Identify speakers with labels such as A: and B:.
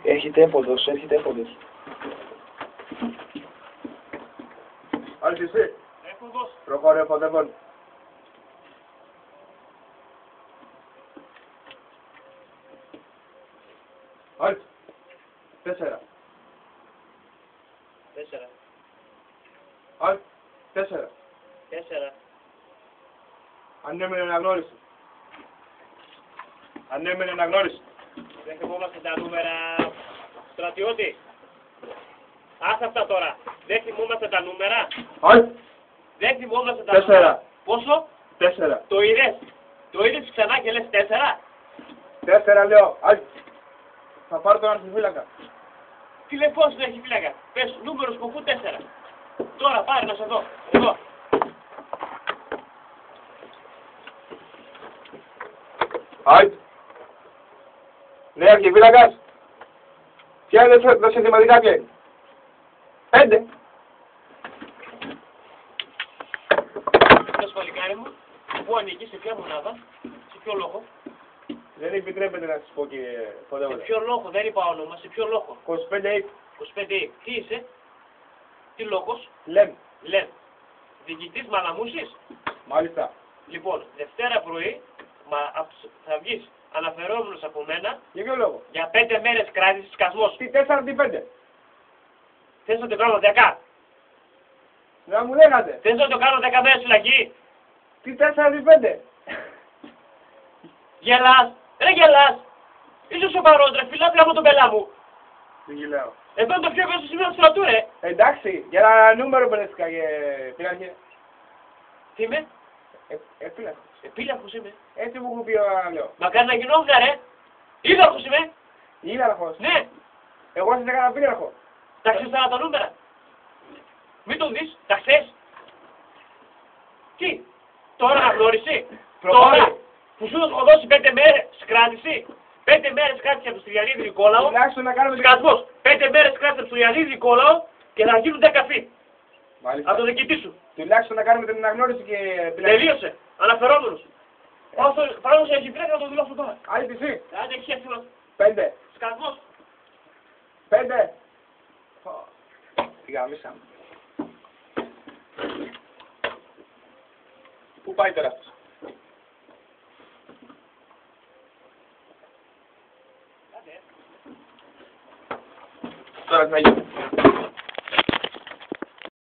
A: Έρχεται έποδος, έρχεται έποδος.
B: Άρχισε.
C: Έφοδος.
B: Προχώρε εφοδεύον. Άλτ. 4.
C: 4.
B: Άλτ. 4.
C: 4.
B: Ανέμενε αναγνώριση. Ανέμενε αναγνώριση.
C: Δεν θυμόμαστε τα νούμερα, στρατιώτη. Άσε αυτά τώρα. Δεν θυμόμαστε τα νούμερα.
B: Άλτ.
C: Δεν θυμόμαστε τα
B: 4.
C: νούμερα. Πόσο?
B: 4.
C: Το είδες. Το είδες ξανά και λες 4.
B: 4 λέω. Άλτ. Θα πάρω τον αρχιφύλακα.
C: Τι λέει πώς δεν έχει φύλακα. Πες νούμερο σκοφού 4. Τώρα πάρε να σε δω. Εδώ.
B: Άλτ. Ναι, αρχιφύλακας. Ποια είναι τα συνθηματικά ποια είναι. 5.
C: Το σχολικάρι μου. Πού ανήκει, σε ποια μονάδα, σε ποιο λόγο.
B: Δεν επιτρέπεται να σας πω κύριε
C: Σε
B: Φωτεύοντα.
C: ποιο λόγο, δεν είπα όνομα, σε ποιο λόγο.
B: 25
C: 25. Τι είσαι, τι λόγος,
B: Λέμ.
C: λέμε. Διοικητής Μαλαμούσης.
B: Μάλιστα.
C: Λοιπόν, Δευτέρα πρωί θα βγεις αναφερόμενος από μένα
B: Για ποιο λόγο.
C: για 5 μέρες κράτησης σκασμός.
B: Τι 4 τι 5.
C: Θες να το κάνω 10.
B: Να μου λέγατε.
C: Θες να το κάνω 10 μέρες φυλακή.
B: Τι 4 τι 5.
C: Γελάς. Ρε γελάς. Είσαι σοβαρός ρε φίλε, απλά από τον πελά μου.
B: Δεν γελάω.
C: Εδώ είναι το πιο ευαίσθητο σημείο του στρατού ρε.
B: Εντάξει, για ένα νούμερο μπερδεύτηκα πειράρχε.
C: Τι είμαι,
B: Επίλαχος.
C: επίλαχος είμαι.
B: Έτσι μου έχουν πει ο λέω.
C: Μακάρι να γινόμουν ρε. Ίδαρχος είμαι.
B: Ήλαρχος.
C: Ναι.
B: Εγώ σας έκανα πείραρχο.
C: Τα ξέρεις όλα τα νούμερα. Μην τον δεις, τα ξέρεις. Τι, τώρα αναγνώριση.
B: Προχώρη.
C: Τώρα που σου έχω δώσει 5 μέρες κράτηση. 5 μέρες κράτηση από το Στυλιανίδη Νικόλαο.
B: Τουλάχιστον να κάνουμε
C: Σκασμός. 5 μέρες κράτηση από το Στυλιανίδη Νικόλαο και θα γίνουν 10 φύ.
B: Μάλιστα.
C: Από το διοικητή σου.
B: Τουλάχιστον να κάνουμε την αναγνώριση και πειράρχε.
C: Τελείωσε. Αναφερόμενος. Πάνω σε εγκυπρία θα το δηλώσω τώρα.
B: Άλλη εσύ.
C: Άντε έχει εύκολο.
B: 5.
C: Σκασμός.
B: 5. Τι γαμίσαμε. Πού πάει τώρα αυτός. Τώρα τι θα γίνει.